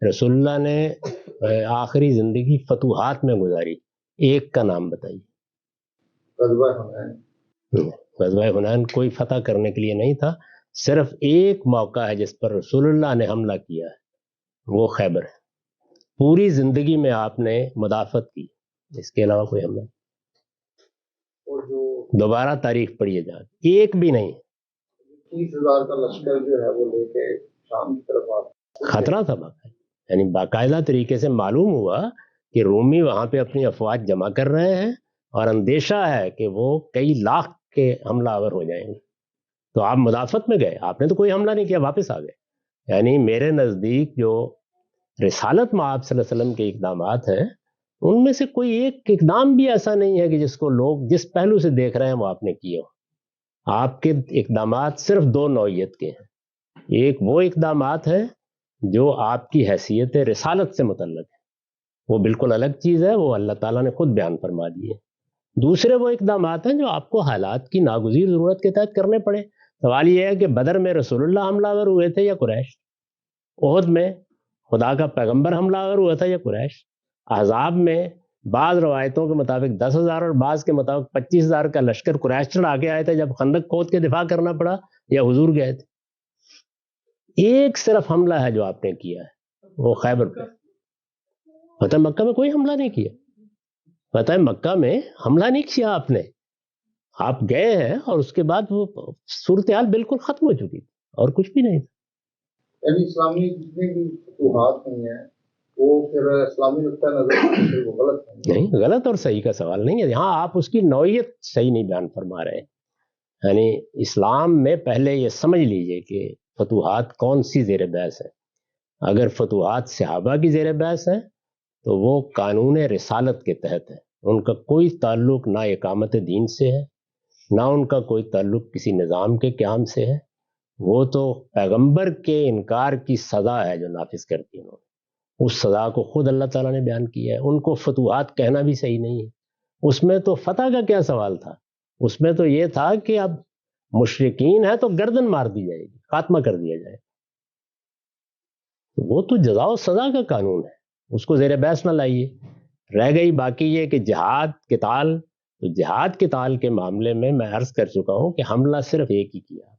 رسول اللہ نے آخری زندگی فتوحات میں گزاری، ایک کا نام بتائیے۔ غزوہ حنین۔ غزوہ حنین کوئی فتح کرنے کے لیے نہیں تھا، صرف ایک موقع ہے جس پر رسول اللہ نے حملہ کیا ہے، وہ خیبر ہے۔ پوری زندگی میں آپ نے مدافعت کی، اس کے علاوہ کوئی حملہ نہیں۔ اور جو دوبارہ تاریخ پڑھیے جا کے، ایک بھی نہیں۔ 30,000 کا لشکر جو ہے وہ لے کے شام کی طرف خطرہ تھا باقاعدہ، یعنی باقاعدہ طریقے سے معلوم ہوا کہ رومی وہاں پہ اپنی افواج جمع کر رہے ہیں اور اندیشہ ہے کہ وہ کئی لاکھ کے حملہ آور ہو جائیں گے، تو آپ مدافعت میں گئے، آپ نے تو کوئی حملہ نہیں کیا، واپس آ گئے۔ یعنی میرے نزدیک جو رسالت میں آپ صلی اللہ علیہ وسلم کے اقدامات ہیں، ان میں سے کوئی ایک اقدام بھی ایسا نہیں ہے کہ جس کو لوگ جس پہلو سے دیکھ رہے ہیں وہ آپ نے کیے ہو۔ آپ کے اقدامات صرف دو نوعیت کے ہیں، ایک وہ اقدامات ہیں جو آپ کی حیثیت رسالت سے متعلق ہے، وہ بالکل الگ چیز ہے، وہ اللہ تعالیٰ نے خود بیان فرما دیے۔ دوسرے وہ اقدامات ہیں جو آپ کو حالات کی ناگزیر ضرورت کے تحت کرنے پڑے۔ سوال یہ ہے کہ بدر میں رسول اللہ حملہ آور ہوئے تھے یا قریش؟ احد میں خدا کا پیغمبر حملہ آور ہوا تھا یا قریش؟ احزاب میں بعض روایتوں کے مطابق 10,000 اور بعض کے مطابق 25,000 کا لشکر قریش چڑھا کے آئے تھے جب خندق کھود کے دفاع کرنا پڑا، یا حضور گئے تھے؟ ایک صرف حملہ ہے جو آپ نے کیا ہے، وہ خیبر پہ۔ فتح مکہ میں کوئی حملہ نہیں کیا، فتح مکہ میں حملہ نہیں کیا آپ نے، آپ گئے ہیں اور اس کے بعد وہ صورتحال بالکل ختم ہو چکی تھی اور کچھ بھی نہیں تھا۔ یعنی اسلامی جتنے بھی فتوحات ہوئی ہیں وہ پھر اسلامی نقطہ نظر سے وہ غلط ہیں؟ نہیں، غلط اور صحیح کا سوال نہیں ہے، یہاں آپ اس کی نوعیت صحیح نہیں بیان فرما رہے۔ یعنی اسلام میں پہلے یہ سمجھ لیجئے کہ فتوحات کون سی زیر بحث ہے۔ اگر فتوحات صحابہ کی زیر بحث ہیں تو وہ قانون رسالت کے تحت ہے، ان کا کوئی تعلق نہ اقامت دین سے ہے، نہ ان کا کوئی تعلق کسی نظام کے قیام سے ہے، وہ تو پیغمبر کے انکار کی سزا ہے جو نافذ کرتی انہوں نے، اس سزا کو خود اللہ تعالیٰ نے بیان کیا ہے۔ ان کو فتوحات کہنا بھی صحیح نہیں ہے، اس میں تو فتح کا کیا سوال تھا، اس میں تو یہ تھا کہ اب مشرکین ہے تو گردن مار دی جائے گی، خاتمہ کر دیا جائے گا۔ وہ تو جزا و سزا کا قانون ہے، اس کو زیر بحث نہ لائیے۔ رہ گئی باقی یہ کہ جہاد قتال، تو جہاد قتال کے معاملے میں عرض کر چکا ہوں کہ حملہ صرف ایک ہی کیا،